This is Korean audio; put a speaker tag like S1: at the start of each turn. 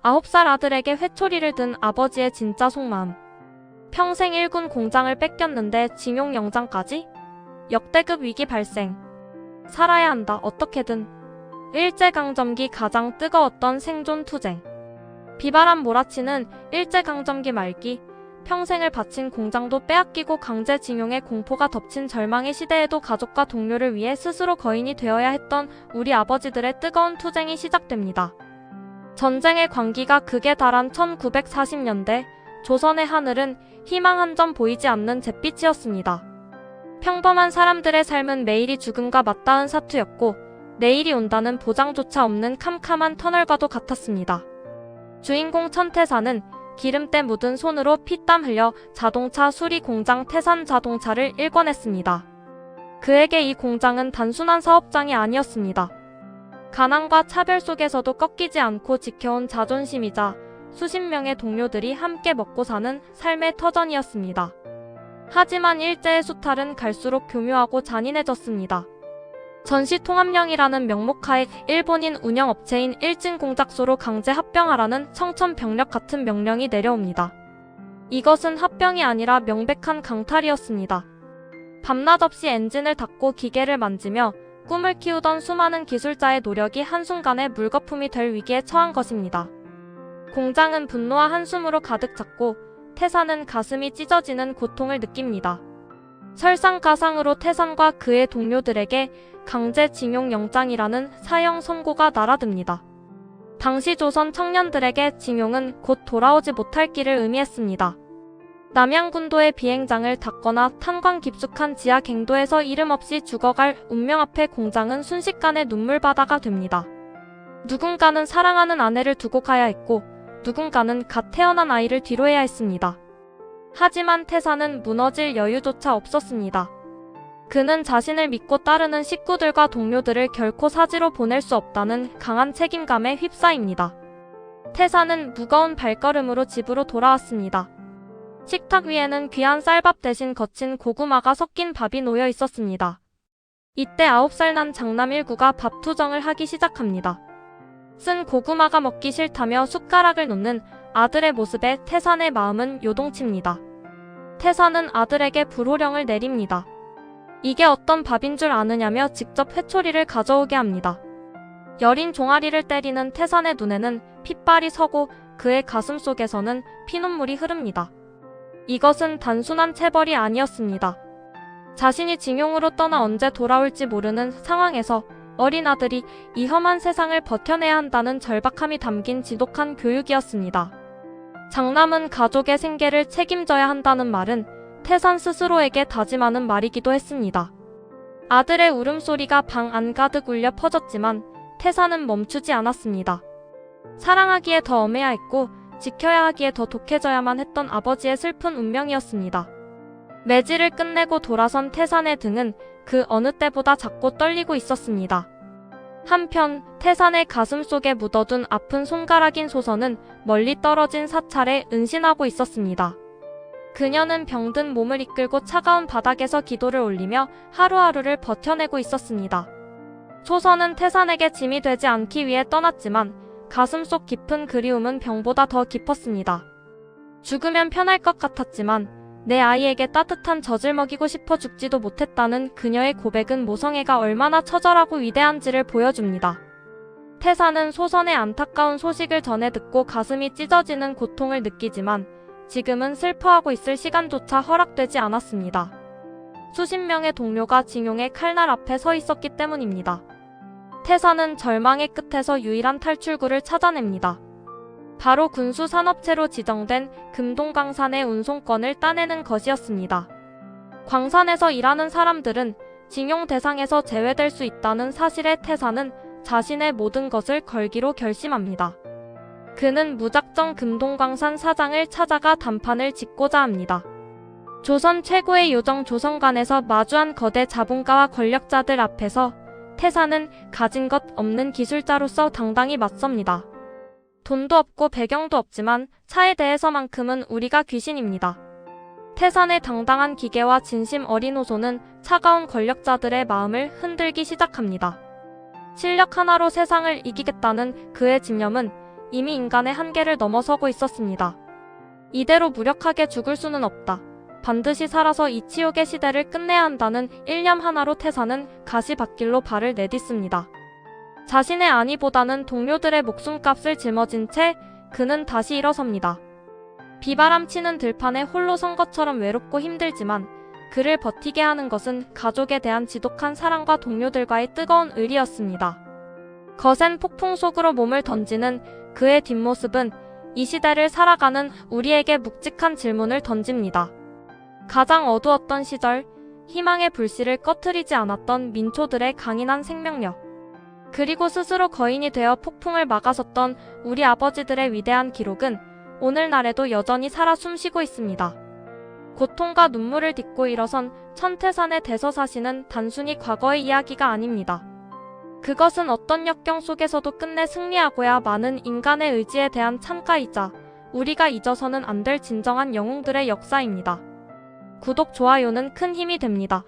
S1: 9살 아들에게 회초리를 든 아버지의 진짜 속마음. 평생 일군 공장을 뺏겼는데 징용영장까지? 역대급 위기 발생. 살아야 한다, 어떻게든. 일제강점기 가장 뜨거웠던 생존투쟁. 비바람 몰아치는 일제강점기 말기, 평생을 바친 공장도 빼앗기고 강제징용의 공포가 덮친 절망의 시대에도 가족과 동료를 위해 스스로 거인이 되어야 했던 우리 아버지들의 뜨거운 투쟁이 시작됩니다. 전쟁의 광기가 극에 달한 1940년대, 조선의 하늘은 희망 한 점 보이지 않는 잿빛이었습니다. 평범한 사람들의 삶은 매일이 죽음과 맞닿은 사투였고, 내일이 온다는 보장조차 없는 캄캄한 터널과도 같았습니다. 주인공 천태사는 기름때 묻은 손으로 피땀 흘려 자동차 수리 공장 태산 자동차를 일궈냈습니다. 그에게 이 공장은 단순한 사업장이 아니었습니다. 가난과 차별 속에서도 꺾이지 않고 지켜온 자존심이자 수십 명의 동료들이 함께 먹고 사는 삶의 터전이었습니다. 하지만 일제의 수탈은 갈수록 교묘하고 잔인해졌습니다. 전시통합령이라는 명목하에 일본인 운영업체인 일진공작소로 강제 합병하라는 청천벽력 같은 명령이 내려옵니다. 이것은 합병이 아니라 명백한 강탈이었습니다. 밤낮 없이 엔진을 닫고 기계를 만지며 꿈을 키우던 수많은 기술자의 노력이 한순간에 물거품이 될 위기에 처한 것입니다. 공장은 분노와 한숨으로 가득 찼고 태산은 가슴이 찢어지는 고통을 느낍니다. 설상가상으로 태산과 그의 동료들에게 강제징용 영장이라는 사형 선고가 날아듭니다. 당시 조선 청년들에게 징용은 곧 돌아오지 못할 길을 의미했습니다. 남양군도의 비행장을 닫거나 탄광 깊숙한 지하 갱도에서 이름 없이 죽어갈 운명 앞에 공장은 순식간에 눈물바다가 됩니다. 누군가는 사랑하는 아내를 두고 가야 했고 누군가는 갓 태어난 아이를 뒤로해야 했습니다. 하지만 태사는 무너질 여유조차 없었습니다. 그는 자신을 믿고 따르는 식구들과 동료들을 결코 사지로 보낼 수 없다는 강한 책임감에 휩싸입니다. 태사는 무거운 발걸음으로 집으로 돌아왔습니다. 식탁 위에는 귀한 쌀밥 대신 거친 고구마가 섞인 밥이 놓여 있었습니다. 이때 9살 난 장남 일구가 밥 투정을 하기 시작합니다. 쓴 고구마가 먹기 싫다며 숟가락을 놓는 아들의 모습에 태산의 마음은 요동칩니다. 태산은 아들에게 불호령을 내립니다. 이게 어떤 밥인 줄 아느냐며 직접 회초리를 가져오게 합니다. 여린 종아리를 때리는 태산의 눈에는 핏발이 서고 그의 가슴 속에서는 피눈물이 흐릅니다. 이것은 단순한 체벌이 아니었습니다. 자신이 징용으로 떠나 언제 돌아올지 모르는 상황에서 어린 아들이 이 험한 세상을 버텨내야 한다는 절박함이 담긴 지독한 교육이었습니다. 장남은 가족의 생계를 책임져야 한다는 말은 태산 스스로에게 다짐하는 말이기도 했습니다. 아들의 울음소리가 방 안 가득 울려 퍼졌지만 태산은 멈추지 않았습니다. 사랑하기에 더 엄해야 했고 지켜야 하기에 더 독해져야만 했던 아버지의 슬픈 운명이었습니다. 매질을 끝내고 돌아선 태산의 등은 그 어느 때보다 작고 떨리고 있었습니다. 한편 태산의 가슴 속에 묻어둔 아픈 손가락인 소선은 멀리 떨어진 사찰에 은신하고 있었습니다. 그녀는 병든 몸을 이끌고 차가운 바닥에서 기도를 올리며 하루하루를 버텨내고 있었습니다. 소선은 태산에게 짐이 되지 않기 위해 떠났지만 가슴속 깊은 그리움은 병보다 더 깊었습니다. 죽으면 편할 것 같았지만 내 아이에게 따뜻한 젖을 먹이고 싶어 죽지도 못했다는 그녀의 고백은 모성애가 얼마나 처절하고 위대한지를 보여줍니다. 태사는 소선의 안타까운 소식을 전해 듣고 가슴이 찢어지는 고통을 느끼지만 지금은 슬퍼하고 있을 시간조차 허락되지 않았습니다. 수십 명의 동료가 징용의 칼날 앞에 서 있었기 때문입니다. 태사는 절망의 끝에서 유일한 탈출구를 찾아냅니다. 바로 군수산업체로 지정된 금동광산의 운송권을 따내는 것이었습니다. 광산에서 일하는 사람들은 징용 대상에서 제외될 수 있다는 사실에 태사는 자신의 모든 것을 걸기로 결심합니다. 그는 무작정 금동광산 사장을 찾아가 단판을 짓고자 합니다. 조선 최고의 요정 조선관에서 마주한 거대 자본가와 권력자들 앞에서 태사는 가진 것 없는 기술자로서 당당히 맞섭니다. 돈도 없고 배경도 없지만 차에 대해서만큼은 우리가 귀신입니다. 태산의 당당한 기계와 진심 어린 호소는 차가운 권력자들의 마음을 흔들기 시작합니다. 실력 하나로 세상을 이기겠다는 그의 집념은 이미 인간의 한계를 넘어서고 있었습니다. 이대로 무력하게 죽을 수는 없다. 반드시 살아서 이 치욕의 시대를 끝내야 한다는 일념 하나로 태사는 가시밭길로 발을 내딛습니다. 자신의 안위보다는 동료들의 목숨값을 짊어진 채 그는 다시 일어섭니다. 비바람치는 들판에 홀로 선 것처럼 외롭고 힘들지만 그를 버티게 하는 것은 가족에 대한 지독한 사랑과 동료들과의 뜨거운 의리였습니다. 거센 폭풍 속으로 몸을 던지는 그의 뒷모습은 이 시대를 살아가는 우리에게 묵직한 질문을 던집니다. 가장 어두웠던 시절, 희망의 불씨를 꺼트리지 않았던 민초들의 강인한 생명력, 그리고 스스로 거인이 되어 폭풍을 막아섰던 우리 아버지들의 위대한 기록은 오늘날에도 여전히 살아 숨쉬고 있습니다. 고통과 눈물을 딛고 일어선 천태산의 대서사시는 단순히 과거의 이야기가 아닙니다. 그것은 어떤 역경 속에서도 끝내 승리하고야 마는 인간의 의지에 대한 찬가이자 우리가 잊어서는 안 될 진정한 영웅들의 역사입니다. 구독, 좋아요는 큰 힘이 됩니다.